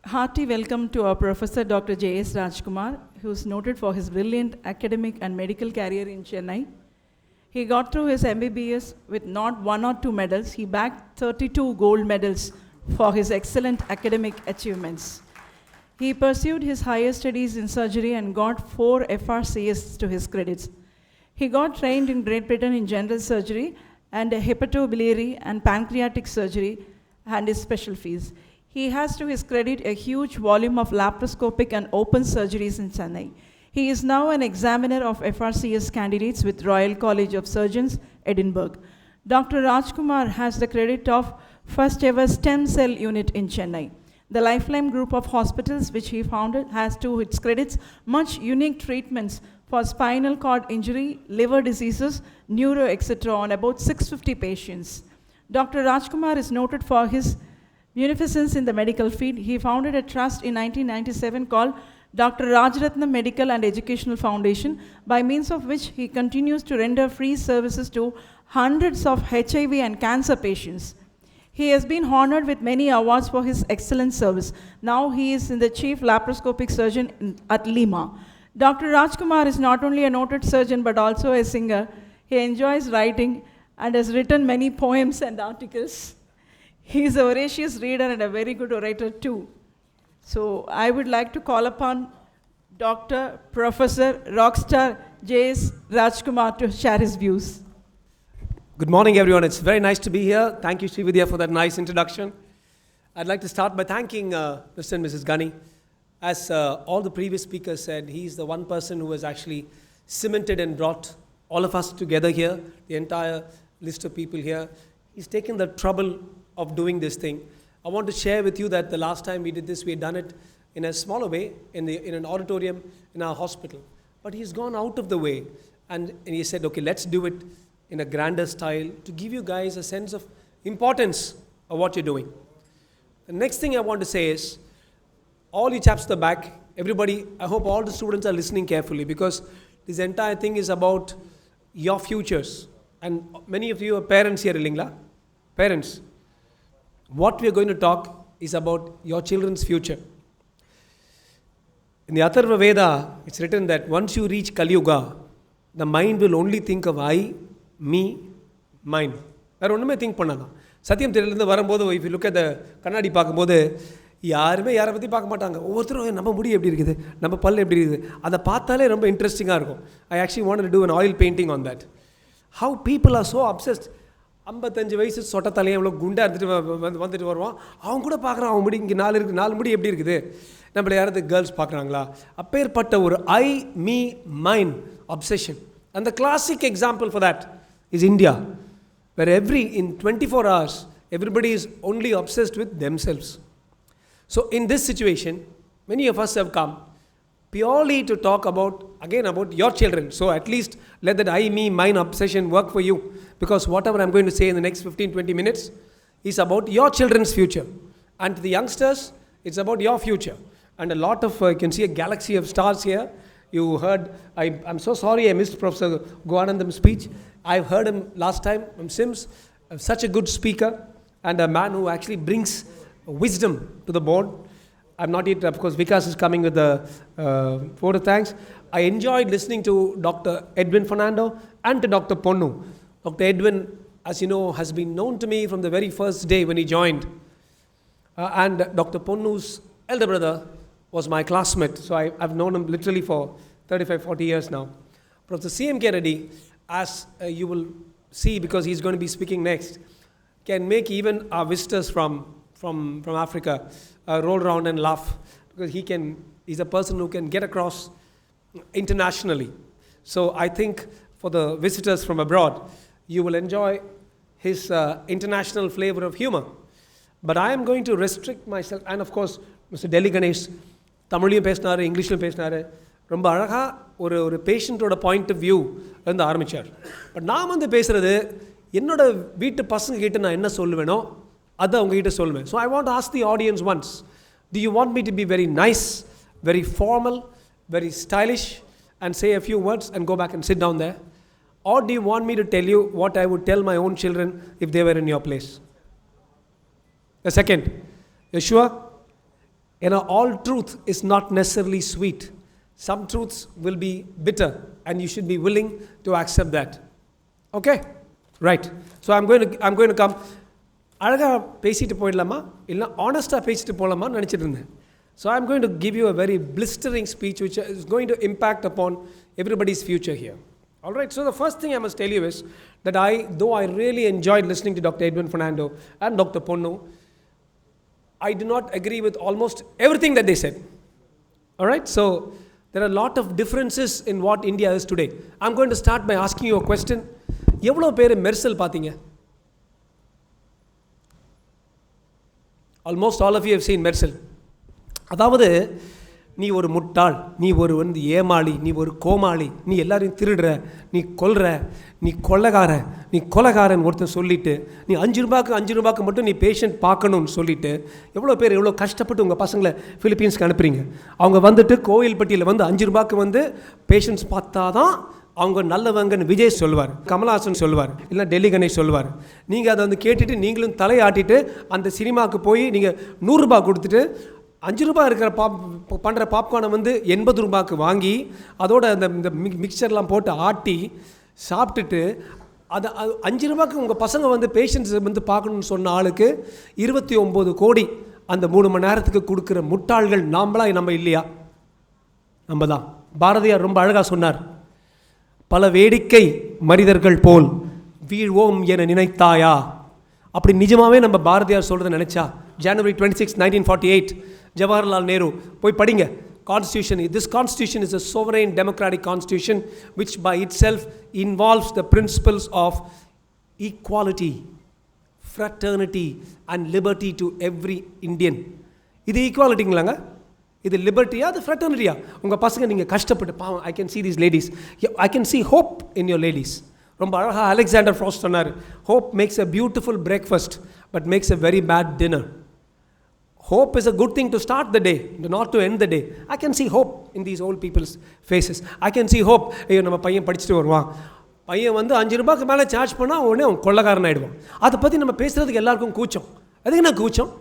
Hearty welcome to our Professor Dr. J.S. Rajkumar, who is noted for his brilliant academic and medical career in Chennai. He got through his MBBS with not 1 or 2 medals. He bagged 32 gold medals for his excellent academic achievements. He pursued his higher studies in surgery and got 4 FRCS to his credits. He got trained in Great Britain in general surgery and hepatobiliary and pancreatic surgery and his special fees. He has to his credit a huge volume of laparoscopic and open surgeries in Chennai. He is now an examiner of FRCS candidates with Royal College of Surgeons, Edinburgh. Dr. Rajkumar has the credit of first ever stem cell unit in Chennai. The Lifeline group of hospitals which he founded has to its credits much unique treatments for spinal cord injury, liver diseases, neuro, etc. on about 650 patients. Dr. Rajkumar is noted for his munificence in the medical field. He founded a trust in 1997 called Dr. Rajaratnam Medical and Educational Foundation, by means of which he continues to render free services to hundreds of HIV and cancer patients. He has been honored with many awards for his excellent service. Now he is the chief laparoscopic surgeon at Limra. Dr. Rajkumar is not only a noted surgeon but also a singer. He enjoys writing and has written many poems and articles. He is a voracious reader and a very good orator too. So I would like to call upon Dr. Professor Rockstar J.S. Rajkumar to share his views. Good morning, everyone. It's very nice to be here. Thank you, Srividya, for that nice introduction. I'd like to start by thanking Mr. and Mrs. Gunny. As all the previous speakers said, he's the one person who has actually cemented and brought all of us together here, the entire list of people here. He's taken the trouble of doing this thing. I want to share with you that the last time we did this, we had done it in a smaller way, in an auditorium in our hospital. But he's gone out of the way, and he said, okay, let's do it in a grander style to give you guys a sense of importance of what you're doing. The next thing I want to say is, all you chaps at the back, everybody, I hope all the students are listening carefully, because this entire thing is about your futures. And many of you are parents here, Lingla. Parents. What we are going to talk is about your children's future. In the Atharva Veda, it's written that once you reach Kali Yuga, the mind will only think of I, me, mine. That only think panna. Satyam Tiralanda Varambodo, if you look at the Kannadi Pakamode, யாருமே யாரை பற்றி பார்க்க மாட்டாங்க. ஒவ்வொருத்தரும் நம்ம முடி எப்படி இருக்குது, நம்ம பல் எப்படி இருக்குது, அதை பார்த்தாலே ரொம்ப இன்ட்ரெஸ்டிங்காக இருக்கும். I actually wanted to do an oil painting on that. How people are so obsessed. 55 வயசு சொட்ட தலையை எவ்வளோ குண்டாக இருந்துட்டு வந்துட்டு வருவான். அவங்க கூட பார்க்குறான், அவன் முடி இங்கே 4 முடி எப்படி இருக்குது, நம்மளை யாராவது கேர்ள்ஸ் பார்க்குறாங்களா? அப்பேற்பட்ட ஒரு ஐ me mind obsession. And the classic example for that is India, where in 24 hours, everybody is only obsessed with themselves. So in this situation, many of us have come purely to talk about your children. So at least let that I, me, mine obsession work for you. Because whatever I'm going to say in the next 15-20 minutes is about your children's future. And to the youngsters, it's about your future. And a lot of, you can see a galaxy of stars here. You heard, I'm so sorry I missed Professor Goanandam's speech. I've heard him last time from Sims. Such a good speaker and a man who actually brings wisdom to the board. I'm not yet, of course, Vikas is coming with the vote of thanks. I enjoyed listening to Dr. Edwin Fernando and to Dr. Ponnu. Dr. Edwin, as you know, has been known to me from the very first day when he joined. And Dr. Ponnu's elder brother was my classmate. So I've known him literally for 35-40 years now. Professor C.M. Kennedy, as you will see because he's going to be speaking next, can make even our visitors from Africa roll around and laugh, because he's a person who can get across internationally. So I think for the visitors from abroad, you will enjoy his international flavor of humor. But I am going to restrict myself, and of course, Mr. Delhi Ganesh, Tamiliyum பேசினாரு, இங்கிலீஷ்லையும் பேசினாரு, ரொம்ப அழகாக ஒரு பேஷண்ட்டோட point of view வந்து ஆரம்பித்தார். But நான் வந்து பேசுகிறது என்னோட வீட்டு பசங்க கிட்ட நான் என்ன சொல்லுவேனோ அதை அவங்ககிட்ட சொல்லுவேன். So I want to ask the audience once, do you want me to be very nice, very formal, very stylish and say a few words and go back and sit down there? Or do you want me to tell you what I would tell my own children if they were in your place? A second. You sure? All truth is not necessarily sweet. Some truths will be bitter, and you should be willing to accept that. Okay? Right. So I'm going to come. அழகா பேசிட்டு போயிடலாமா இல்லை ஆனஸ்டாக பேசிட்டு போகலாமான்னு நினச்சிட்டு இருந்தேன். So I'm going to give you a very blistering speech which is going to impact upon everybody's future here. All right, so the first thing I must tell you is that though I really enjoyed listening to Dr. Edwin Fernando and Dr. Ponnu, I do not agree with almost everything that they said. All right, so there are a lot of differences in what India is today. I'm going to start by asking you a question. எவ்வளோ பேர் மெர்சல் பார்த்தீங்க? Almost all of you have seen Mersal. அதாவது நீ ஒரு முட்டாள், நீ ஒரு ஏமாளி, நீ ஒரு கோமாளி, நீ எல்லாரையும் திருடுற, நீ கொல்ற, நீ கொலைகாரன் ஒருத்தர் சொல்லிவிட்டு நீ 5 ரூபாய்க்கு மட்டும் நீ பேஷண்ட் பார்க்கணும்னு சொல்லிவிட்டு எவ்வளோ பேர் எவ்வளோ கஷ்டப்பட்டு உங்கள் பசங்களை ஃபிலிப்பீன்ஸ்க்கு அனுப்புறீங்க. அவங்க வந்துட்டு கோயில்பட்டியில் 5 ரூபாய்க்கு பேஷண்ட்ஸ் பார்த்தா தான் அவங்க நல்லவங்கன்னு விஜய் சொல்லுவார், கமல்ஹாசன் சொல்லுவார், இல்லை டெல்லி கணேஷ் சொல்லுவார். நீங்கள் அதை கேட்டுட்டு நீங்களும் தலையாட்டிட்டு அந்த சினிமாவுக்கு போய் நீங்கள் 100 ரூபாய் கொடுத்துட்டு 5 ரூபாய் இருக்கிற பண்ணுற பாப்கார்னை 80 ரூபாய்க்கு வாங்கி அதோட இந்த மிக்சர்லாம் போட்டு ஆட்டி சாப்பிட்டுட்டு அதை 5 ரூபாய்க்கு உங்கள் பசங்க பேஷண்ட்ஸ் பார்க்கணுன்னு சொன்ன ஆளுக்கு 29 கோடி அந்த 3 மணி நேரத்துக்கு கொடுக்குற முட்டாள்கள் நம்ம இல்லையா? நம்ம தான். பாரதியார் ரொம்ப அழகாக சொன்னார், பல வேடிக்கை மனிதர்கள் போல் வீழ்வோம் என நினைத்தாயா. அப்படி நிஜமாகவே நம்ம பாரதியார் சொல்கிறத நினச்சா January 26, 1948 ஜவஹர்லால் நேரு போய் படிங்க. Constitution, this constitution is a sovereign democratic constitution which by itself involves the principles of equality, fraternity and liberty to every Indian. இது ஈக்குவாலிட்டிங்களாங்க? இது லிபர்ட்டியா, அது ஃப்ரெட்டர்னிட்டியா? உங்கள் பசங்க நீங்கள் கஷ்டப்பட்டு பாவம். I can see these ladies, I can see hope in your ladies. ரொம்ப அழகாக அலெக்சாண்டர் ஃப்ராஸ்ட் சொன்னார், hope makes a beautiful breakfast but makes a very bad dinner. Hope is a good thing to start the day, not to end the day. I can see hope in these old people's faces. I can see hope. ஐயோ நம்ம பையன் படிச்சுட்டு வருவான், பையன் 5 ரூபாய்க்கு மேலே charge பண்ணால் உடனே அவன் கொள்ளக்காரன் ஆகிடுவான். அதை பற்றி நம்ம பேசுகிறதுக்கு எல்லாருக்கும் கூச்சம். அதுக்கு என்ன கூச்சம்?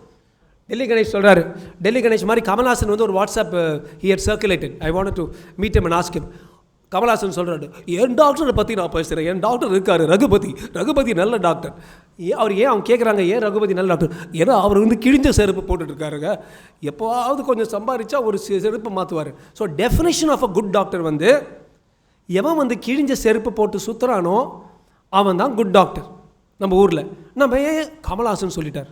டெல்லி கணேஷ் சொல்கிறாரு, டெல்லி கணேஷ் மாதிரி கமல்ஹாசன் ஒரு WhatsApp he had circulated. I wanted to meet him and ask him. Kamal Haasan சொல்கிறாரு, என் டாக்டரை பற்றி நான் பேசுகிறேன், என் டாக்டர் இருக்கார் ரகுபதி நல்ல டாக்டர். அவங்க கேட்குறாங்க, ஏன் ரகுபதி நல்ல டாக்டர்? ஏன்னா அவர் கிழிஞ்ச செருப்பு போட்டுட்ருக்காருங்க, எப்போவாவது கொஞ்சம் சம்பாதிச்சா ஒரு செருப்பு மாற்றுவார். So definition of a good doctor எவன் கிழிஞ்ச செருப்பு போட்டு சுற்றுறானோ அவன் தான் குட் டாக்டர் நம்ம ஊரில். நம்ம ஏன் கமல்ஹாசன் சொல்லிட்டார்.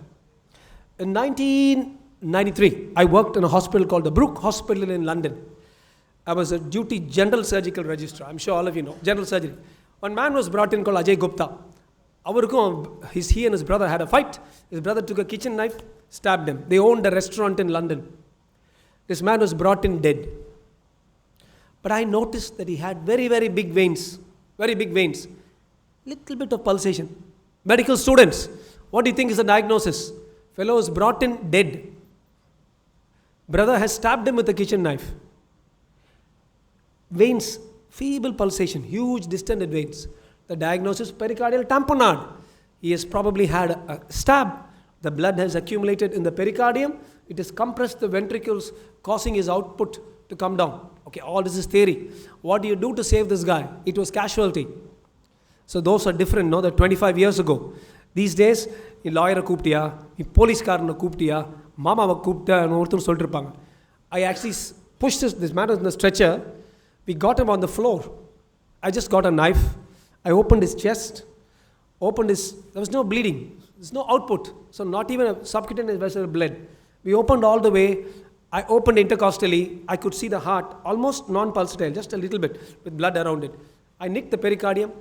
In 1993, I worked in a hospital called the Brook Hospital in London. I was a duty general surgical registrar. I'm sure all of you know general surgery. One man was brought in called Ajay Gupta. He and his brother had a fight. His brother took a kitchen knife, stabbed him. They owned a restaurant in London. This man was brought in dead. But I noticed that he had very, very big veins. Little bit of pulsation. Medical students, what do you think is the diagnosis? Fellow is brought in dead. Brother has stabbed him with a kitchen knife. Veins, feeble pulsation, huge distended veins. The diagnosis, pericardial tamponade. He has probably had a stab. The blood has accumulated in the pericardium. It has compressed the ventricles, causing his output to come down. Okay, all this is theory. What do you do to save this guy? It was casualty. So those are different, no? That 25 years ago. These days, நீ லாயரை கூப்பிட்டியா, நீ போலீஸ்காரனை கூப்பிட்டியா, மாமாவை கூப்பிட்டான்னு ஒருத்தர் சொல்லிட்டு இருப்பாங்க. I actually pushed this man in the stretcher. We got him on the floor. I just got a knife. I opened his chest. There was no bleeding. There's no output. So not even a subcutaneous vessel bled. We opened all the way. I opened intercostally. I could see the heart, almost non-pulsatile, just a little bit with blood around it. I nicked the pericardium.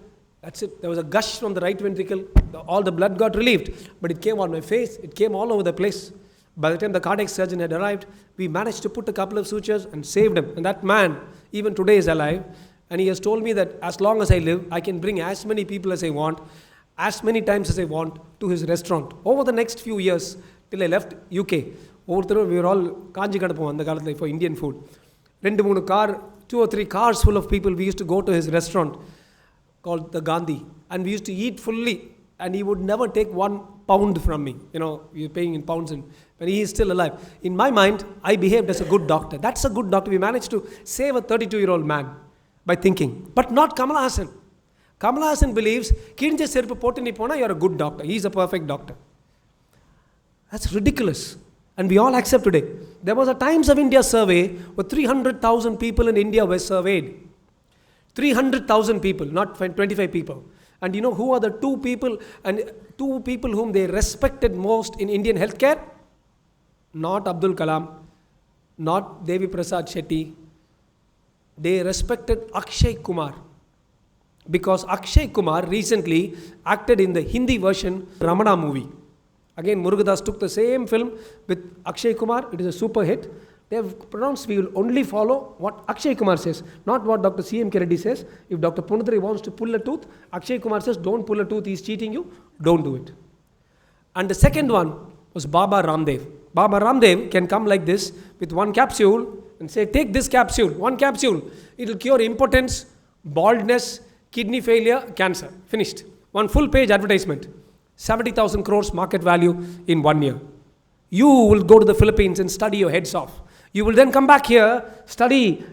That's it. There was a gush from the right ventricle. All the blood got relieved. But it came on my face. It came all over the place. By the time the cardiac surgeon had arrived, we managed to put a couple of sutures and saved him. And that man, even today, is alive. And he has told me that as long as I live, I can bring as many people as I want, as many times as I want, to his restaurant. Over the next few years, till I left UK, we were all kanji kadapom and the kaalathil for Indian food. 2 or 3 cars full of people, we used to go to his restaurant called the Gandhi, and we used to eat fully and he would never take 1 pound from me. You're paying in pounds, and when he is still alive. In my mind, I behaved as a good doctor. That's a good doctor. We managed to save a 32-year-old man by thinking. But not Kamala Hassan. Kamala Hassan believes, Kirinja Serpu Potti ni pona, you're a good doctor. He's a perfect doctor. That's ridiculous. And we all accept today. There was a Times of India survey where 300,000 people in India were surveyed. 300,000 people, not 25 people. And you know who are the two people whom they respected most in Indian healthcare? Not Abdul Kalam, not Devi Prasad Shetty. They respected Akshay Kumar. Because Akshay Kumar recently acted in the Hindi version Ramana movie. Again, Murugadas took the same film with Akshay Kumar. It is a super hit. They have pronounced, we will only follow what Akshay Kumar says, not what Dr. C.M.K. Reddy says. If Dr. Punithri wants to pull a tooth, Akshay Kumar says, don't pull a tooth, he's cheating you, don't do it. And the second one was Baba Ramdev. Baba Ramdev can come like this with 1 capsule and say, take this capsule, 1 capsule. It will cure impotence, baldness, kidney failure, cancer. Finished. 1 full page advertisement. 70,000 crores market value in 1 year. You will go to the Philippines and study your heads off. You will then come back here, study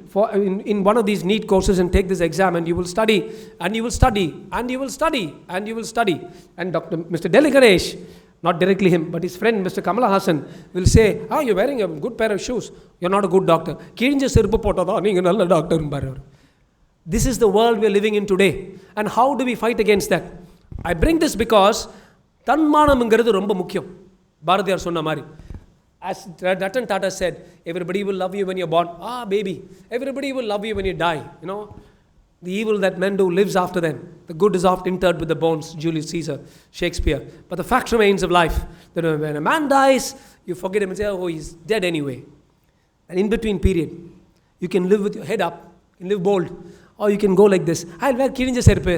in one of these NEET courses and take this exam, and you will study, and you will study, and you will study, and you will study. And Mr. Delhi Ganesh, not directly him, but his friend Mr. Kamala Hassan will say, you're wearing a good pair of shoes. You're not a good doctor. Kirinja Sirpu Potada, neenga nalla doctor mbaru. This is the world we're living in today. And how do we fight against that? I bring this because தன்மானம்ங்கிறது ரொம்ப முக்கியம். பாரதியார் சொன்ன மாதிரி. As Ratan Tata said, everybody will love you when you're born. Baby. Everybody will love you when you die. The evil that men do lives after them. The good is oft interred with the bones. Julius Caesar, Shakespeare. But the fact remains of life that when a man dies, you forget him and say, he's dead anyway. An in-between period. You can live with your head up. You can live bold. Or you can go like this. I'll wear Kirinja Serpe.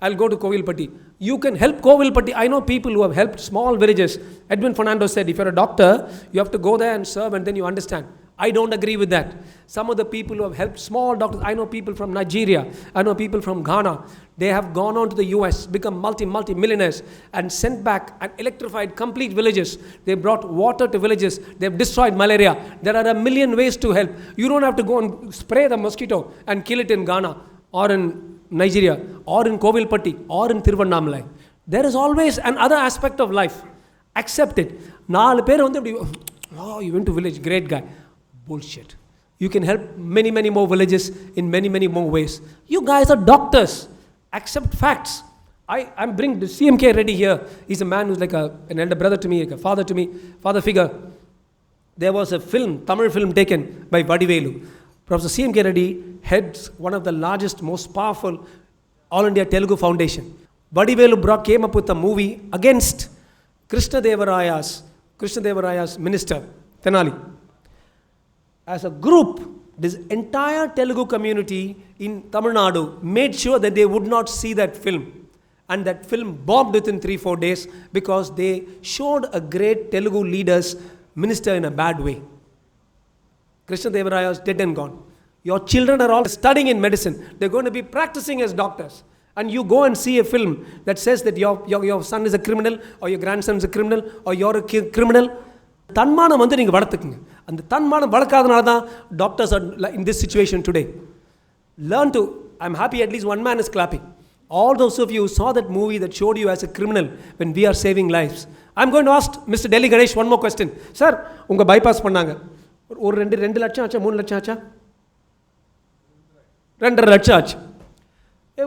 I'll go to Kovilpatti. You can help Kovilpatti. I know people who have helped small villages. Edwin Fernando said, if you're a doctor, you have to go there and serve and then you understand. I don't agree with that. Some of the people who have helped small doctors, I know people from Nigeria, I know people from Ghana, they have gone on to the US, become multi-millionaires and sent back and electrified complete villages. They brought water to villages. They have destroyed malaria. There are a million ways to help. You don't have to go and spray the mosquito and kill it in Ghana or in Nigeria or in Kovilpatti or in Thiruvannamalai. There is always another aspect of life. Accept it. You went to village, great guy. Bullshit. You can help many, many more villages in many, many more ways. You guys are doctors. Accept facts. I'm bringing the CMK Reddy here. He's a man who's like an elder brother to me, like a father to me, father figure. There was a film, Tamil film taken by Vadivelu. Professor CMK Reddy heads one of the largest, most powerful All India Telugu Foundation. Vadivelu came up with a movie against Krishna Devaraya's minister, Tenali. As a group, this entire Telugu community in Tamil Nadu made sure that they would not see that film. And that film bombed within 3-4 days because they showed a great Telugu leader's minister in a bad way. Krishna Devaraya is dead and gone. Your children are all studying in medicine. They're going to be practicing as doctors. And you go and see a film that says that your son is a criminal or your grandson is a criminal or you're a criminal. தன்மானம் வந்து நீங்கள் வளர்த்துக்குங்க. அந்த தன்மானம் வளர்க்காதனால தான் doctors are in this situation today. Learn to, I'm happy at least one man is clapping. All those of you who saw that movie that showed you as a criminal when we are saving lives. I'm going to ask Mr. Delhi Ganesh one more question. Sir, உங்க bypass பண்ணாங்க. ஒரு 2 லட்சம் ஆச்சா 3 லட்சம் ஆச்சா 2.5 லட்சம் ஆச்சு.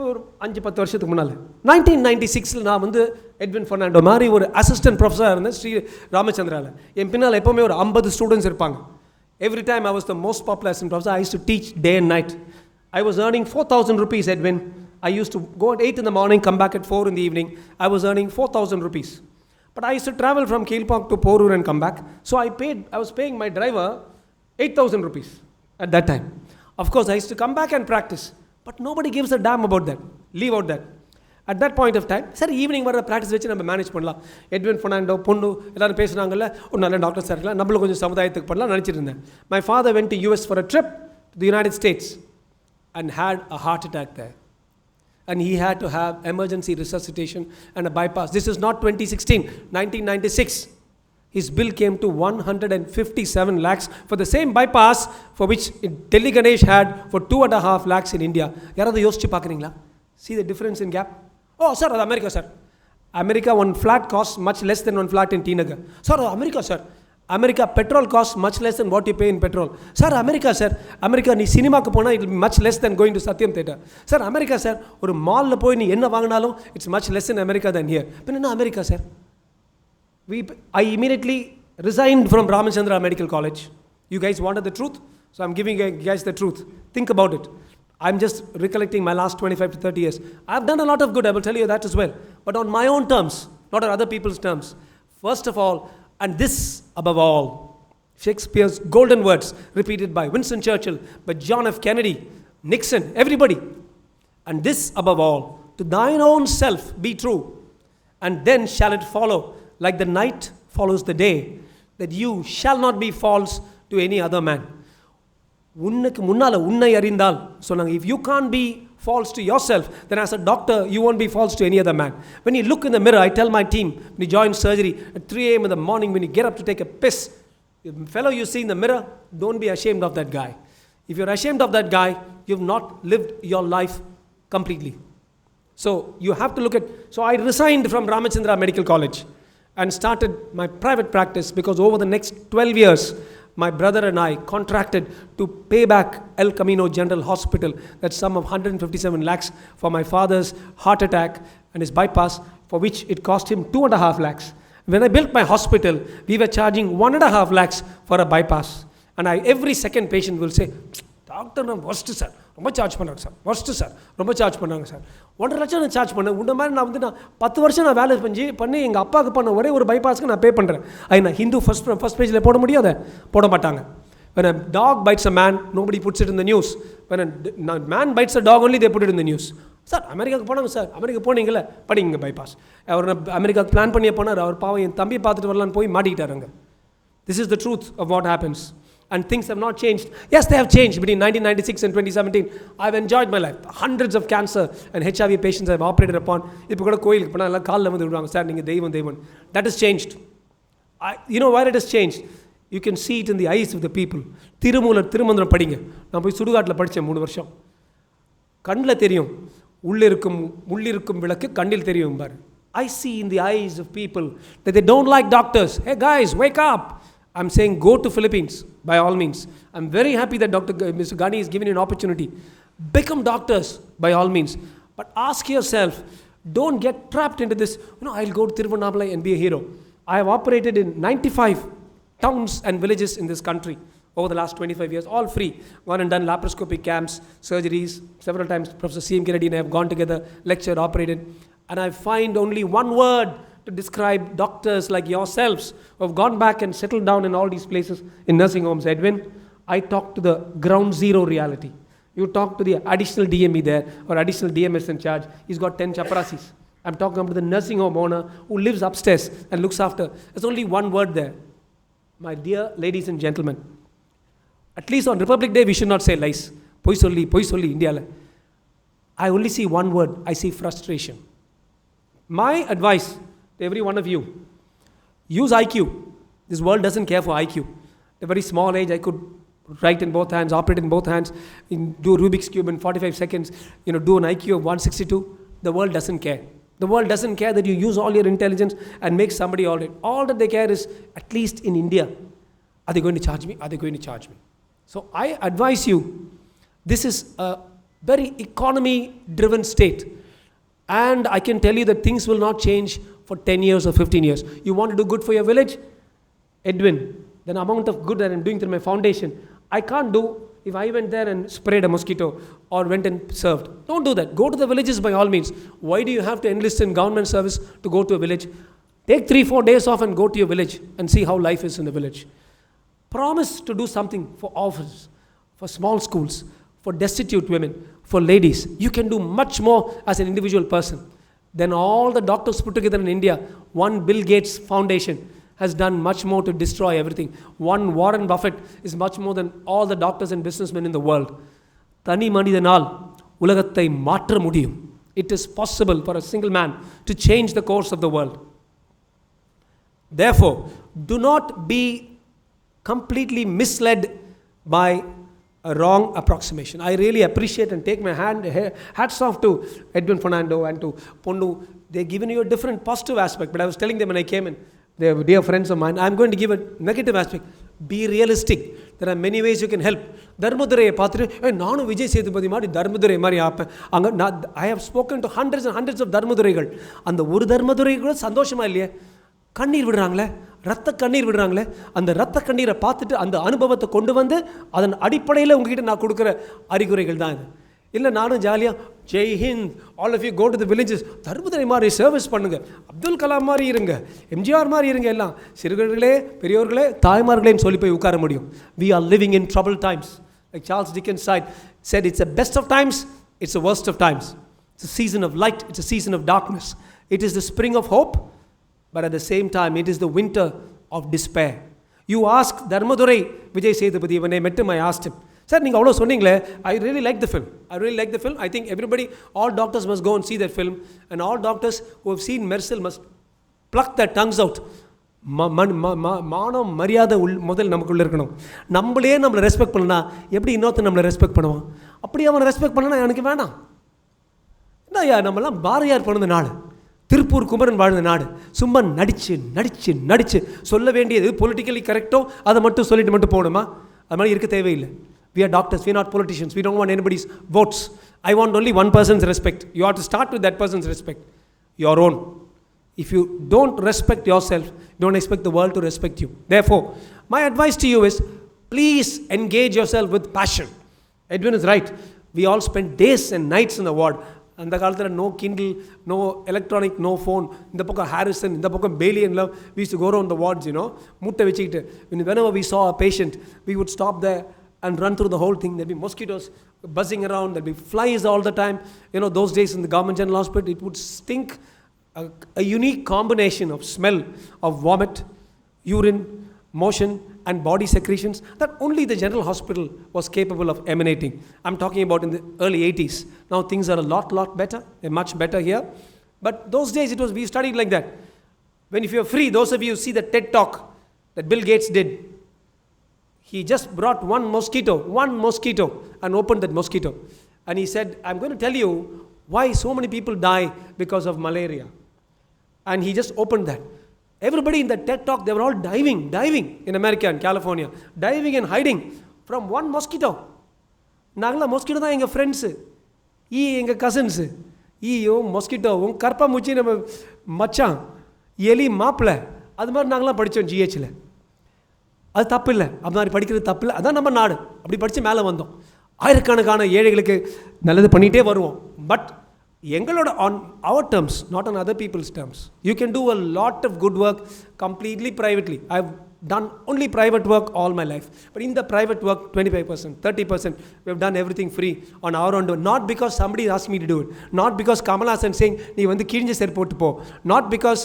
ஒரு 5-10 வருஷத்துக்கு முன்னால் 1996 நான் வந்து எட்வின் ஃபெர்னாண்டோ மாதிரி ஒரு அசிஸ்டன்ட் ப்ரொஃபஸராக இருந்தேன் ஸ்ரீ ராமச்சந்திராவில். என் பின்னால் எப்போவுமே ஒரு 50 ஸ்டூடெண்ட்ஸ் இருப்பாங்க. Every time I was the most popular assistant professor. I use to teach day and night. I was earning 4,000 rupees, Edwin. I used to go at 8 in the morning, come back at 4 in the evening. I was earning 4,000 rupees. But I used to travel from Keelpong to Porur and come back. So I was paying my driver 8,000 rupees at that time. Of course, I used to come back and practice. But nobody gives a damn about that. Leave out that. At that point of time, sir, evening வர practice வச்சு நம்ம manage பண்ணலாம். Edwin Fernando பொண்ணு எல்லாரும் பேசுனாங்கல்ல, ஒரு நல்ல doctor sir இருக்கலாம், நம்மளும் கொஞ்சம் சமுதாயத்துக்கு பண்ணலாம் நினச்சிட்டு இருந்தேன். My father went to US for a trip to the United States and had a heart attack there. And he had to have emergency resuscitation and a bypass. This is not 2016, 1996. His bill came to 157 lakhs for the same bypass for which Delhi Ganesh had for 2.5 lakhs in India. See the difference in gap? Oh, sir, that's America, sir. America, one flat costs much less than one flat in T Nagar. Sir, America, sir. America, petrol costs much less than what you pay in petrol. Sir, America, sir. America, ni cinema ko pona, it will be much less than going to Satyam Theatre. Sir, America, sir. Or mall la poi ni enna vaanganalo, it's much less in America than here. But no, America, sir. I immediately resigned from Ramachandra Medical College. You guys wanted the truth, so I'm giving you guys the truth. Think about it. I'm just recollecting my last 25 to 30 years. I've done a lot of good, I will tell you that as well. But on my own terms, not on other people's terms. First of all, and this above all, Shakespeare's golden words repeated by Winston Churchill, by John F. Kennedy, Nixon, everybody. And this above all, to thine own self be true, and then shall it follow, like the night follows the day, that you shall not be false to any other man. If you can't be false to yourself, then as a doctor, you won't be false to any other man. When you look in the mirror, I tell my team, when you join surgery at 3 a.m. in the morning, when you get up to take a piss, the fellow you see in the mirror, don't be ashamed of that guy. If you're ashamed of that guy, you've not lived your life completely. So you have to look at, so I resigned from Ramachandra Medical College and started my private practice, because over the next 12 years, my brother and I contracted to pay back El Camino General Hospital that sum of 157 lakhs for my father's heart attack and his bypass, for which it cost him 2.5 lakhs. When I built my hospital, we were charging 1.5 lakhs for a bypass. And every second patient will say, Doctor, I'm worst, sir. ரொம்ப charge பண்ணுறாங்க sir, first sir ரொம்ப charge பண்ணாங்க sir. 1.5 லட்சம் நான் charge பண்ணேன். உண்ட மாதிரி நான் 10 வருஷம் நான் வேலை பண்ணி எங்கள் அப்பாவுக்கு பண்ண ஒரே ஒரு பைபாஸ்க்கு நான் பே பண்ணுறேன். நான் ஹிந்து ஃபர்ஸ்ட் பேஜில் போட முடியாது, போட மாட்டாங்க. When a dog bites a man, nobody puts it in the news. When a man bites a dog, only they put it in the news. Sir அமெரிக்காவுக்கு போனாங்க சார், அமெரிக்கா போனீங்களே படிங்க பைபாஸ். அவர் அமெரிக்காவுக்கு பிளான் பண்ணியே போனார், அவர் பாவம் என் தம்பி பார்த்துட்டு வரலான்னு போய் மாட்டிக்கிட்டாருங்க. This is the truth of what happens. And things have not changed. Yes, they have changed between 1996 and 2017. I've enjoyed my life. Hundreds of cancer and HIV patients I've operated upon. இப்போ கூட கோயிலுக்கு போனால் எல்லாம் காலில் வந்து விடுவாங்க, sir நீங்கள் தெய்வம். That has changed. You know why it has changed? You can see it in the eyes of the people. Thirumanthiram படிங்க. நான் போய் சுடுகாட்டில் படித்தேன் 3 வருஷம். கண்ணில் தெரியும், உள்ளிருக்கும் விளக்கு கண்ணில் தெரியும் பாரு. I see in the eyes of people that they don't like doctors. Hey guys, wake up. I'm saying go to Philippines by all means. I'm very happy that Mr. Ghani is giving you an opportunity. Become doctors by all means. But ask yourself, don't get trapped into this, I'll go to Tiruvannamalai and be a hero. I have operated in 95 towns and villages in this country over the last 25 years, all free. Gone and done laparoscopic camps, surgeries. Several times Professor C.M. Kennedy and I have gone together, lectured, operated. And I find only one word to describe doctors like yourselves who have gone back and settled down in all these places in nursing homes. Edwin, I talk to the ground zero reality. You talk to the additional DME there or additional DMS in charge. He's got 10 chaprasis. I'm talking about the nursing home owner who lives upstairs and looks after. There's only one word there. My dear ladies and gentlemen, at least on Republic Day, we should not say lies. Poi solli, India. I only see one word. I see frustration. My advice to every one of you, use IQ. This world doesn't care for IQ. At a very small age, I could write in both hands, operate in both hands, do Rubik's Cube in 45 seconds, do an IQ of 162. The world doesn't care. The world doesn't care that you use all your intelligence and make somebody all right. All that they care is, at least in India, are they going to charge me? Are they going to charge me? So I advise you, this is a very economy-driven state. And I can tell you that things will not change for 10 years or 15 years. You want to do good for your village? Edwin, the amount of good that I'm doing through my foundation, I can't do if I went there and sprayed a mosquito or went and served. Don't do that. Go to the villages by all means. Why do you have to enlist in government service to go to a village? Take 3-4 days off and go to your village and see how life is in the village. Promise to do something for orphans, for small schools, for destitute women, for ladies. You can do much more as an individual person than all the doctors put together in India. One Bill Gates Foundation has done much more to destroy everything. One Warren Buffett is much more than all the doctors and businessmen in the world. Tani manidanal ulagattai maatra mudiyum. It is possible for a single man to change the course of the world. Therefore, do not be completely misled by a wrong approximation. I really appreciate and take my hats off to Edwin Fernando and to Ponnu. They've given you a different positive aspect, but I was telling them when I came in, they were dear friends of mine, I'm going to give a negative aspect. Be realistic. There are many ways you can help. Dharmadurai paathiru, nanu Vijay Sethupathi maari Dharmadurai maari aapen. I have spoken to hundreds and hundreds of Dharmaduraigal. And the oru Dharmadurai kuda sandoshama illaya. கண்ணீர் விடுறாங்களே, ரத்த கண்ணீர் விடுறாங்களே, அந்த ரத்த கண்ணீரை பார்த்துட்டு அந்த அனுபவத்தை கொண்டு வந்து அதன் அடிப்படையில் உங்ககிட்ட நான் கொடுக்குற அறிகுறிகள் தான் இது. இல்லை நானும் ஜாலியாக Jai Hind, all of you go to the villages, Dharmadurai மாதிரி சர்வீஸ் பண்ணுங்க, அப்துல் கலாம் மாதிரி இருங்க, எம்ஜிஆர் மாதிரி இருங்க, எல்லாம் சிறுவர்களே பெரியோர்களே தாய்மார்களேன்னு சொல்லி போய் உட்கார முடியும். We are living in troubled times. Like Charles Dickens said, it's the best of times, it's the worst of times. It's a season of light, it's a season of darkness. It is the spring of hope, but at the same time, it is the winter of despair. You ask Dharmadurai Vijay Sethupathi, when I met him, I asked him, sir, நீங்க அவ்வளோ சொன்னீங்களே, I really like the film. I really like the film. I think everybody, all doctors must go and see that film. And all doctors who have seen Mercil must pluck their tongues out. மானம் மரியாதை முதல் நமக்குள்ள இருக்கணும். நம்மளே நம்மளை respect பண்ணா எப்படி இன்னொருத்தர் நம்மளை ரெஸ்பெக்ட் பண்ணுவான்? அப்படி அவனை ரெஸ்பெக்ட் பண்ணனா எனக்கு வேணாம். என்னய்யா நம்மலாம் பாரதியார் பிறந்த நாடு, திருப்பூர் குமரன் வாழ்ந்த நாடு. சும்மா நடிச்சு சொல்ல வேண்டியது பொலிட்டிக்கலி கரெக்டோ அதை மட்டும் சொல்லிட்டு மட்டும் போகணுமா? அது மாதிரி இருக்க தேவையில்லை. We are doctors, we are not politicians. We don't want anybody's votes. I want only one person's respect. You have to start with that person's respect, your own. If you don't respect yourself, don't expect the world to respect you. Therefore, my advice to you is, please engage yourself with passion. Edwin is right. We all spend days and nights in the ward. அந்த காலத்தில் no Kindle, no electronic, no phone. இந்த பக்கம் Harrison, இந்த பக்கம் Paley and love. We used to go around the wards, மூட்டை வச்சுக்கிட்டு. Whenever we saw a patient, we would stop there and run through the whole thing. There'd be mosquitoes buzzing around, there'd be flies all the time. Those days in the government general hospital, it would stink. A unique combination of smell of vomit, urine, motion and body secretions that only the general hospital was capable of emanating. I'm talking about in the early 80s. Now things are a lot better. They're much better here. But those days we studied like that. When if you're free, those of you see the TED talk that Bill Gates did. He just brought one mosquito and opened that mosquito. And he said, I'm going to tell you why so many people die because of malaria. And he just opened that. Everybody in the TED talk, they were all diving in America and California, diving and hiding from one mosquito. நாங்களாம் mosquito தான் எங்கள் friends, எங்கள் cousins. Mosquito உங்கள் கற்பா மூச்சி நம்ம மச்சான் எலி மாப்பிள்ளை, அது மாதிரி நாங்களாம் படித்தோம் ஜிஹெச்சில். அது தப்பு இல்லை, அது மாதிரி படிக்கிறது தப்பு இல்லை. அதான் நம்ம நாடு, அப்படி படித்து மேலே வந்தோம். ஆயிரக்கணக்கான ஏழைகளுக்கு நல்லது பண்ணிகிட்டே வருவோம். பட் எங்களோட on our terms, not on other people's terms. You can do a lot of good work completely privately. I've done only private work all my life. But in the private work, 25%, 30%, we have done everything free on our own. Not because somebody asked me to do it. Not because Kamal Hassan saying, நீ வந்து கிழிஞ்ச செருப்பு போட்டு போ. Not because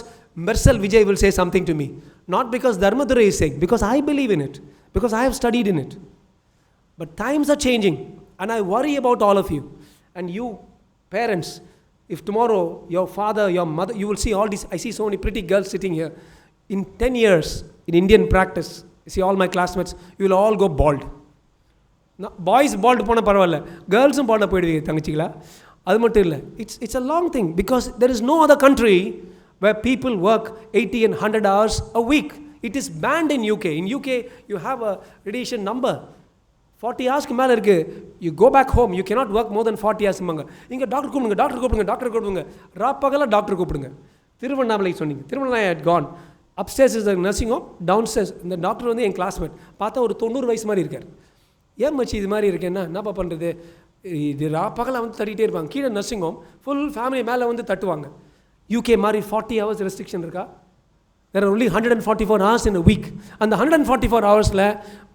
Mercil Vijay will say something to me. Not because Dharmadurai is saying. Because I believe in it. Because I have studied in it. But times are changing. And I worry about all of you. And you parents, if tomorrow your father, your mother, you will see all these, I see so many pretty girls sitting here. In 10 years, in Indian practice, you see all my classmates, you will all go bald. Now, boys bald போன பரவாயில்ல, கேர்ள்ஸும் bald போயிடுவீங்க தங்கச்சிங்களா. அது மட்டும் இல்லை, it's a long thing because there is no other country where people work 80 and 100 hours a week. It is banned in UK. In UK, you have a radiation number. 40 hours மேலே இருக்குது. You go back home, you cannot work more then 40 hours. இங்கே doctor கூப்பிடுங்க, ராப்பகலாம் doctor கூப்பிடுங்க. திருவண்ணாமலை சொன்னீங்க, Tiruvannamalai had gone. upstairs is a nursing home, downstairs இந்த doctor வந்து என் கிளாஸ்மேட். பார்த்தா ஒரு 90 வயசு மாதிரி இருக்கார். ஏன் மச்சி இது மாதிரி இருக்கேன்னா என்னப்பா பண்ணுறது, இது ராப்பகலாம் வந்து தட்டிகிட்டே இருப்பாங்க. கீழே நர்சிங் ஹோம், ஃபுல் ஃபேமிலி மேலே வந்து தட்டுவாங்க. யூகே மாதிரி 40 hours ரெஸ்ட்ரிக்ஷன் இருக்கா? There are only 144 hours in a week. And the 144 hours,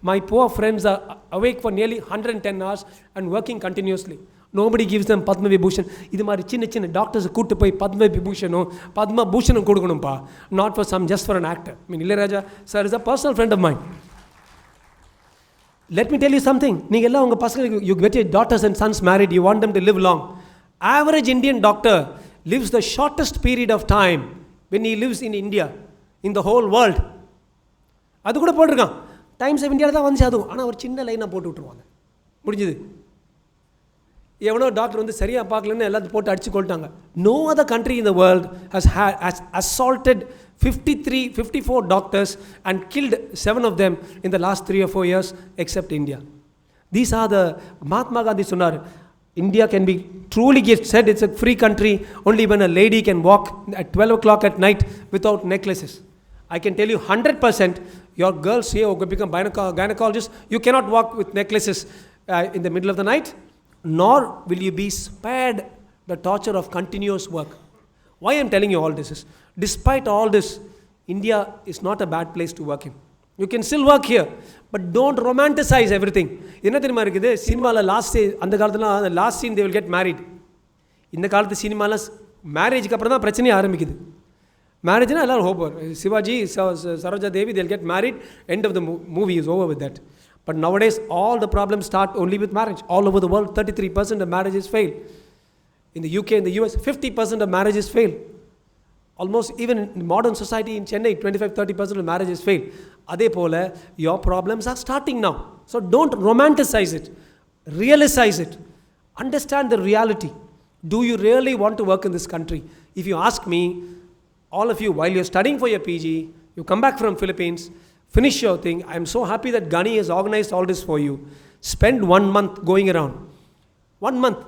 my poor friends are awake for nearly 110 hours and working continuously. Nobody gives them Padma Vibhushan. இது மாதிரி சின்ன doctors கூட்டு போய் Padma விபூஷனும் Padma பூஷனும் கொடுக்கணும்ப்பா. Not for some, just for an actor. I mean, Ilayaraja sir is a personal friend of mine. Let me tell you something. நீங்கள் எல்லாம் உங்கள் பசங்களுக்கு, you get your daughters and sons married, you want them to live long. Average Indian doctor lives the shortest period of time when he lives in India, in the whole world. அது கூட போட்டிருக்கான். Times of இந்தியாவில் தான் வந்துச்சு அதுவும். ஆனால் ஒரு சின்ன லைனாக போட்டு விட்ருவாங்க, முடிஞ்சுது. எவனோ டாக்டர் வந்து சரியாக பார்க்கலன்னு எல்லாத்தையும் போட்டு அடிச்சு கொள்ட்டாங்க. No other country in the world has assaulted 54 doctors and killed 7 of them in the last 3 or 4 years except India. These are the Mahatma Gandhi சொன்னார், India can be truly said it's a free country only when a lady can walk at 12 o'clock at night without necklaces. I can tell you 100%, your girls here who become gynecologists, you cannot walk with necklaces in the middle of the night, nor will you be spared the torture of continuous work. Why I am telling you all this is, despite all this, India is not a bad place to work in. You can still work here, but don't romanticize everything. என்ன தெரியுமா இருக்குது, சினிமாவில் அந்த காலத்தில் last scene they will get married. இந்த காலத்து சினிமாவில் மேரேஜுக்கு அப்புறம் தான் பிரச்சனையே ஆரம்பிக்குது. மேரேஜ்னா எல்லோரும் hope Sivaji Saroja Devi they'll get married, end of the movie is over with that. But nowadays all the problems start only with marriage. All over the world 33% of marriages fail. In the UK, in the US 50% of marriages fail. Almost even in modern society in Chennai 25-30% of marriages fail. அதே போல your problems are starting now. So don't romanticize it, realize it, understand the reality. Do you really want to work in this country? If you ask me, all of you, while you're studying for your PG, you come back from Philippines, finish your thing. I'm so happy that Gani has organized all this for you. Spend 1 month going around. 1 month.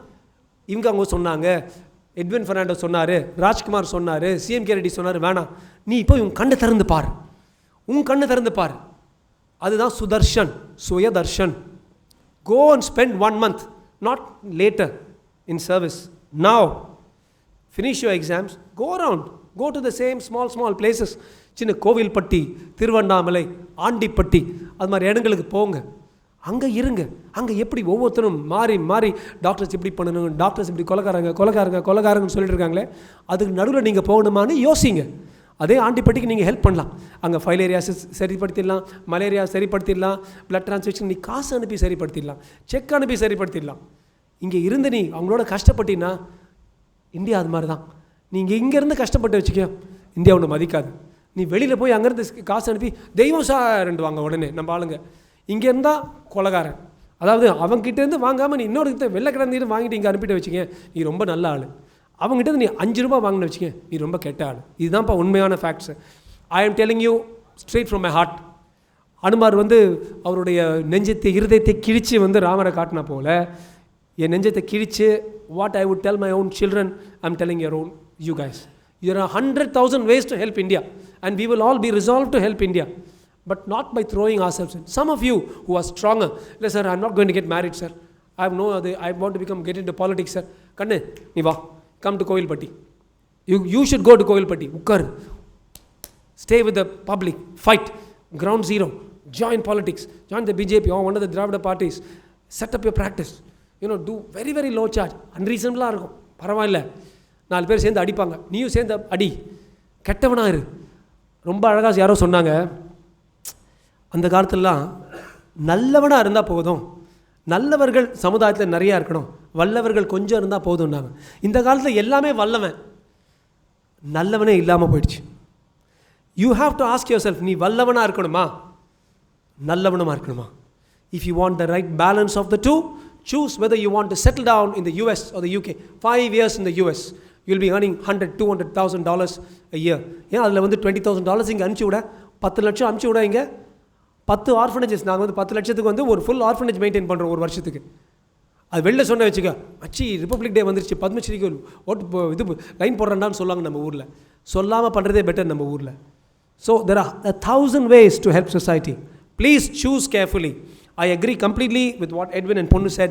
இவங்க அவங்க சொன்னாங்க, Edwin Fernando சொன்னார், ராஜ்குமார் சொன்னார், CM K Reddy சொன்னார், வேணாம், நீ இப்போ உன் கண்ணை திறந்து பார், உன் கண்ணை திறந்து பார். அதுதான் Sudarshan, சுயதர்ஷன். Go and spend 1 month, not later in service. Now, finish your exams, go around, go to the same small places. சின்ன கோவில்பட்டி, திருவண்ணாமலை, ஆண்டிப்பட்டி, அது மாதிரி இடங்களுக்கு போங்க, அங்கே இருங்க. அங்கே எப்படி ஒவ்வொருத்தரும் மாறி டாக்டர்ஸ் இப்படி பண்ணணும், டாக்டர்ஸ் இப்படி கொலைகாரங்கன்னு சொல்லிட்டு இருக்காங்களே, அதுக்கு நடுவில் நீங்கள் போகணுமான்னு யோசிங்க. அதே ஆண்டிப்பட்டிக்கு நீங்கள் ஹெல்ப் பண்ணலாம். அங்கே ஃபைலேரியாஸ் சரிப்படுத்திடலாம், மலேரியா சரிப்படுத்திடலாம், பிளட் டிரான்ஸ்ஃபியூஷன் நீ காசு அனுப்பி சரிப்படுத்திடலாம், செக் அனுப்பி சரிப்படுத்திடலாம். இங்கே இருந்து நீ அவங்களோட கஷ்டப்பட்டினா, இந்தியா அது மாதிரி தான். நீங்கள் இங்கேருந்து கஷ்டப்பட்டு வச்சுக்க, இந்தியா ஒன்று மதிக்காது. நீ வெளியில் போய் அங்கேருந்து காசு அனுப்பி தெய்வம் சார்ண்டு வாங்க உடனே நம்ம ஆளுங்க. இங்கே இருந்தால் கொலகாரன். அதாவது அவங்ககிட்டேருந்து வாங்காமல் நீ இன்னொரு வெள்ளை கிடந்து வாங்கிட்டு இங்கே அனுப்பிட்டு வச்சுக்க, நீ ரொம்ப நல்ல ஆள். அவங்ககிட்ட நீ 5 ரூபா வாங்கின வச்சுக்க, நீ ரொம்ப கெட்ட ஆள். இதுதான்ப்பா உண்மையான facts. I am telling you straight from my heart. Anumar வந்து அவருடைய இருதயத்தை கிழித்து ராமரை காட்டினா போல, என் நெஞ்சத்தை கிழித்து, what I would tell my own children, I am telling your own you guys. There are 100,000 ways to help India, and we will all be resolved to help India, but not by throwing ourselves in. Some of you who are stronger, sir, I'm not going to get married, sir. I want to get into politics, sir. Kanne, நீ வா, come to Kovilpatti. You should go to Kovilpatti. Ukkar, stay with the public, fight, ground zero, join politics, join the BJP or one of the Dravida parties, set up your practice. Do very, very low charge. Unreasonable இருக்கும், பரவாயில்ல. 4 பேர் சேர்ந்து அடிப்பாங்க, நீயும் சேர்ந்து அடி, கெட்டவனாக இரு. ரொம்ப அழகாக யாரோ சொன்னாங்க, அந்த காலத்துலலாம் நல்லவனாக இருந்தால் போதும், நல்லவர்கள் சமுதாயத்தில் நிறையா இருக்கணும், வல்லவர்கள் கொஞ்சம் இருந்தால் போதும்னாங்க. இந்த காலத்தில் எல்லாமே வல்லவன், நல்லவனே இல்லாமல் போயிடுச்சு. You have to ask yourself, நீ வல்லவனாக இருக்கணுமா, நல்லவனமாக இருக்கணுமா? If you want the right balance of the two, choose whether you want to settle down in the US or the UK. 5 years in the US, you'll be earning $100,000-$200,000 a year. ஏன் அதில் $20,000 இங்கே அனுப்பிச்சி விட, 10 லட்சம் அனுப்பிச்சி விட. இங்கே 10 orphanages, நாங்கள் 10 லட்சத்துக்கு ஒரு ஃபுல் ஆர்ஃபனேஜ் மெயின்டைன் பண்ணுறோம் ஒரு வருஷத்துக்கு. அது வெளில சொன்ன வச்சுக்க, அச்சி ரிப்பப்ளிக் டே வந்துருச்சு, பத்மஸ்ரீக்கு இது லைன் போடுறேன்டான்னு சொல்லுவாங்க நம்ம ஊரில். சொல்லாமல் பண்ணுறதே பெட்டர் நம்ம ஊரில். So there are 1,000 ways to help society. Please choose carefully. I agree completely with what Edwin and Ponnu said.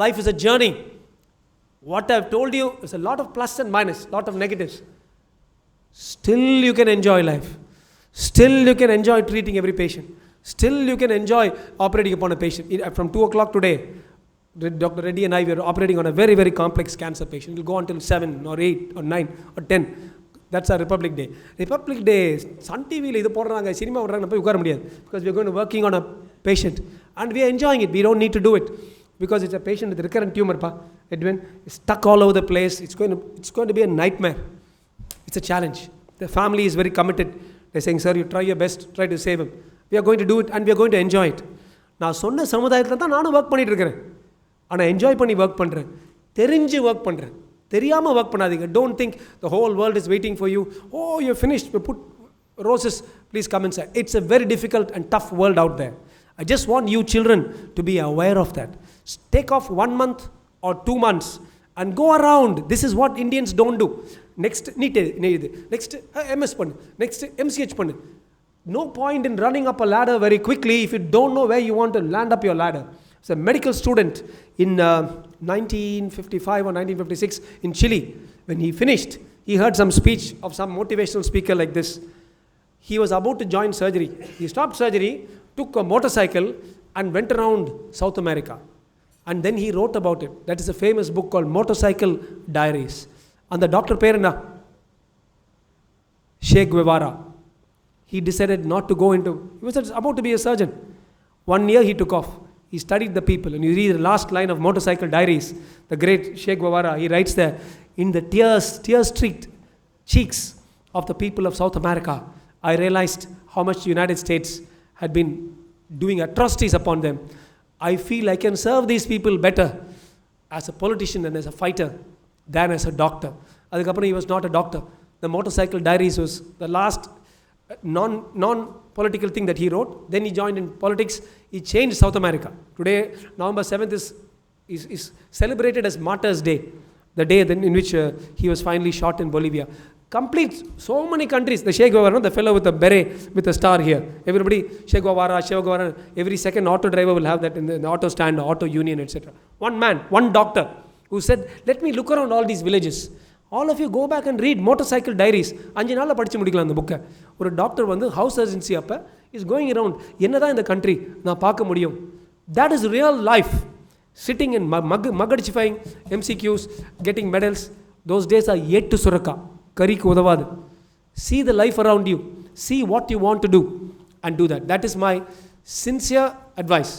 Life is a journey. What I've told you is a lot of plus and minus, lot of negatives. Still you can enjoy life. Still you can enjoy treating every patient. Still you can enjoy operating upon a patient. From 2 o'clock today, Dr. Reddy and I were operating on a very, very complex cancer patient. It will go until 7 or 8 or 9 or 10. That's our Republic Day. Republic Day, Sun TV, இது போடுறாங்க, cinema போடுறாங்க, போய் உட்கார முடியாது. Because we are going to working on a patient and we are enjoying it. We don't need to do it because it's a patient with recurrent tumor. Edwin is stuck all over the place. It's going to be a nightmare. It's a challenge. The family is very committed. They're saying, sir, you try your best, try to save him. We are going to do it and we are going to enjoy it. நான் சொன்ன சமுதாயத்தில் தான் நானும் work பண்ணிட்டு இருக்கிறேன். ஆனால் enjoy பண்ணி work பண்ணுறேன். தெரிஞ்சு ஒர்க் பண்ணுறேன். தெரியாமல் ஒர்க் பண்ணாதீங்க. Don't think the whole world is waiting for you. Oh, you're finished. We put roses. Please come inside. It's a very difficult and tough world out there. I just want you children to be aware of that. Take off 1 month or 2 months and go around. This is what Indians don't do. Next, next MS pannu. Next, MCH pannu. No point in running up a ladder very quickly if you don't know where you want to land up your ladder. As a medical student in 1955 or 1956 in Chile, when he finished, he heard some speech of some motivational speaker like this. He was about to join surgery. He stopped surgery, took a motorcycle and went around South America. And then he wrote about it. That is a famous book called Motorcycle Diaries. And the doctor Perena, Che Guevara, he decided not to go into, he was about to be a surgeon. 1 year he took off. He studied the people. And you read the last line of Motorcycle Diaries, the great Che Guevara, he writes there, in the tear-streaked cheeks of the people of South America, I realized how much the United States had been doing atrocities upon them. I feel I can serve these people better as a politician and as a fighter than as a doctor. Adukapra he was not a doctor. The Motorcycle Diaries was the last non-political thing that he wrote. Then he joined in politics. He changed South America. Today, November 7th is celebrated as Martyrs' Day, the day in which he was finally shot in Bolivia. Complete so many countries. The Che Guevara, the fellow with the beret, with a star here. Everybody, Che Guevara, every second auto driver will have that in the auto stand, auto union, etc. One man, one doctor, who said, let me look around all these villages. All of you go back and read Motorcycle Diaries. 5 நாளில் படித்து முடிக்கலாம் அந்த புக்கை. ஒரு doctor வந்து house surgeoncy அப்போ is going around என்னதான் இந்த கண்ட்ரி நான் பார்க்க முடியும். That is real life. Sitting in mug-aடிச்சிஃபைங் MCQs, getting medals. Those days are yet to சுரக்கா. கறிக்கு உதவாது. See the life around you. See what you want to do and do that. That is my sincere advice.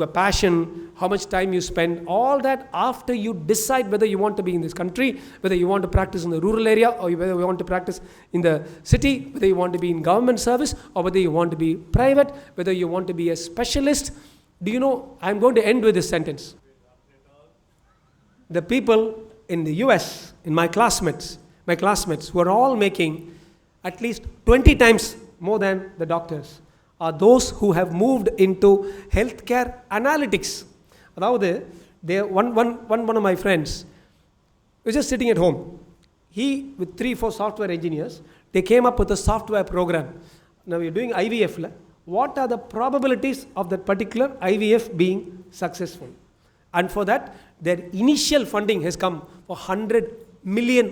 Your passion, how much time you spend, all that after you decide whether you want to be in this country, whether you want to practice in the rural area or whether you want to practice in the city, whether you want to be in government service or whether you want to be private, whether you want to be a specialist. Do you know, I'm going to end with this sentence. The people in the US, in my classmates who are all making at least 20 times more than the doctors, are those who have moved into healthcare analytics. அதாவது one of my friends was just sitting at home. He, with 3-4 software engineers, they came up with a software program. Now we are doing IVF. What are the probabilities of that particular IVF being successful? And for that, their initial funding has come for $100 million.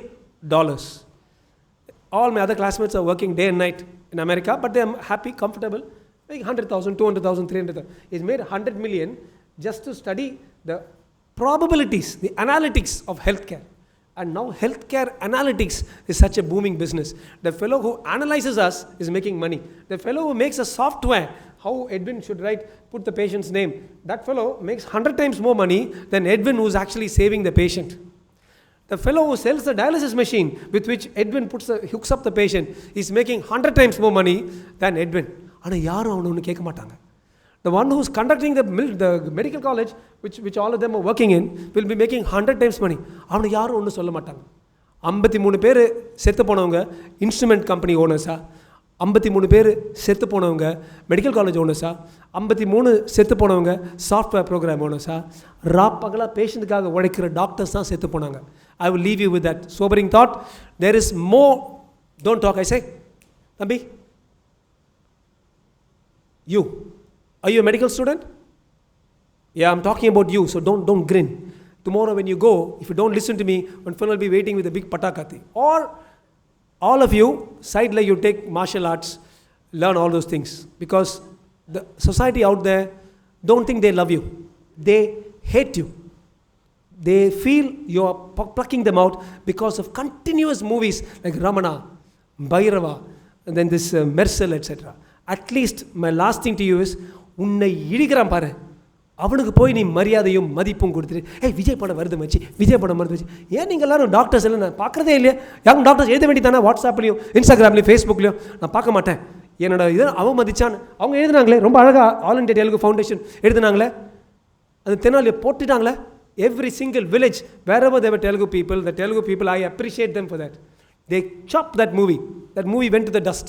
All my other classmates are working day and night in America, but they are happy, comfortable, like 100,000, 200,000, 300,000. He's made 100 million just to study the probabilities, the analytics of healthcare. And now healthcare analytics is such a booming business. The fellow who analyzes us is making money. The fellow who makes a software, how Edwin should write, put the patient's name, that fellow makes 100 times more money than Edwin who's actually saving the patient. The fellow who sells the dialysis machine with which Edwin hooks up the patient is making 100 times more money than Edwin. ஆனால் யாரும் அவனை ஒன்று கேட்க மாட்டாங்க. The one who's conducting the medical college, which all of them are working in, will be making 100 times money. அவனை யாரும் ஒன்றும் சொல்ல மாட்டாங்க. 53 பேர் செத்து போனவங்க இன்ஸ்ட்ருமெண்ட் கம்பெனி ஓனர்ஸா, 53 பேர் செத்து போனவங்க மெடிக்கல் காலேஜ் ஓனர்ஸா, 53 செத்து போனவங்க சாஃப்ட்வேர் ப்ரோக்ராம் ஓனர்ஸா, பகலாக பேஷண்ட்டுக்காக உழைக்கிற டாக்டர்ஸ் தான் செத்து போனாங்க. I will leave you with that sobering thought. There is more. Don't talk, I say. Thambi, you. Are you a medical student? Yeah, I'm talking about you, so don't grin. Tomorrow when you go, if you don't listen to me, one fellow will be waiting with a big patakati. Or all of you, side like you take martial arts, learn all those things. Because the society out there don't think they love you. They hate you. They feel you are plucking them out because of continuous movies like Ramana, Bhairava, and then this Mersal, etc. At least my last thing to you is, உன்னை இடிக்கிறான் பாரு, அவனுக்கு போய் நீ மரியாதையும் மதிப்பும் கொடுத்துட்டு ஏய் விஜய் படம் வருது மச்சி, விஜய் படம் வருது மச்சி. ஏன் நீங்கள் எல்லாரும் டாக்டர்ஸ் எல்லாம் நான் பார்க்குறதே இல்லையா? யாரும் டாக்டர்ஸ் எழுத வேண்டியதானே? வாட்ஸ்அப்லேயும் இன்ஸ்டாகிராம்லேயும் ஃபேஸ்புக்லேயும் நான் பார்க்க மாட்டேன். என்னோட இதை அவமதிச்சான்னு அவங்க எழுதுனாங்களே, ரொம்ப அழகாக ஆல் இண்டியா தெலுங்கு ஃபவுண்டேஷன் எழுதுனாங்களே, அது தெனாலியை போட்டுட்டாங்களே. Every single village, wherever there were Telugu people, I appreciate them for that. They chopped that movie. That movie went to the dust.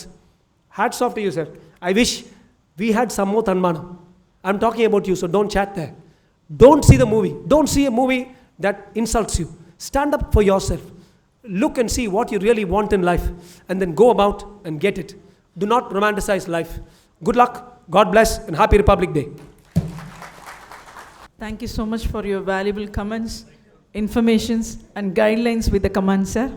Hats off to you, sir. I wish we had some more Tanmanam. I'm talking about you, so don't chat there. Don't see the movie. Don't see a movie that insults you. Stand up for yourself. Look and see what you really want in life, and then go about and get it. Do not romanticize life. Good luck, God bless, and happy Republic Day. Thank you so much for your valuable comments, informations, and guidelines with the comments, sir.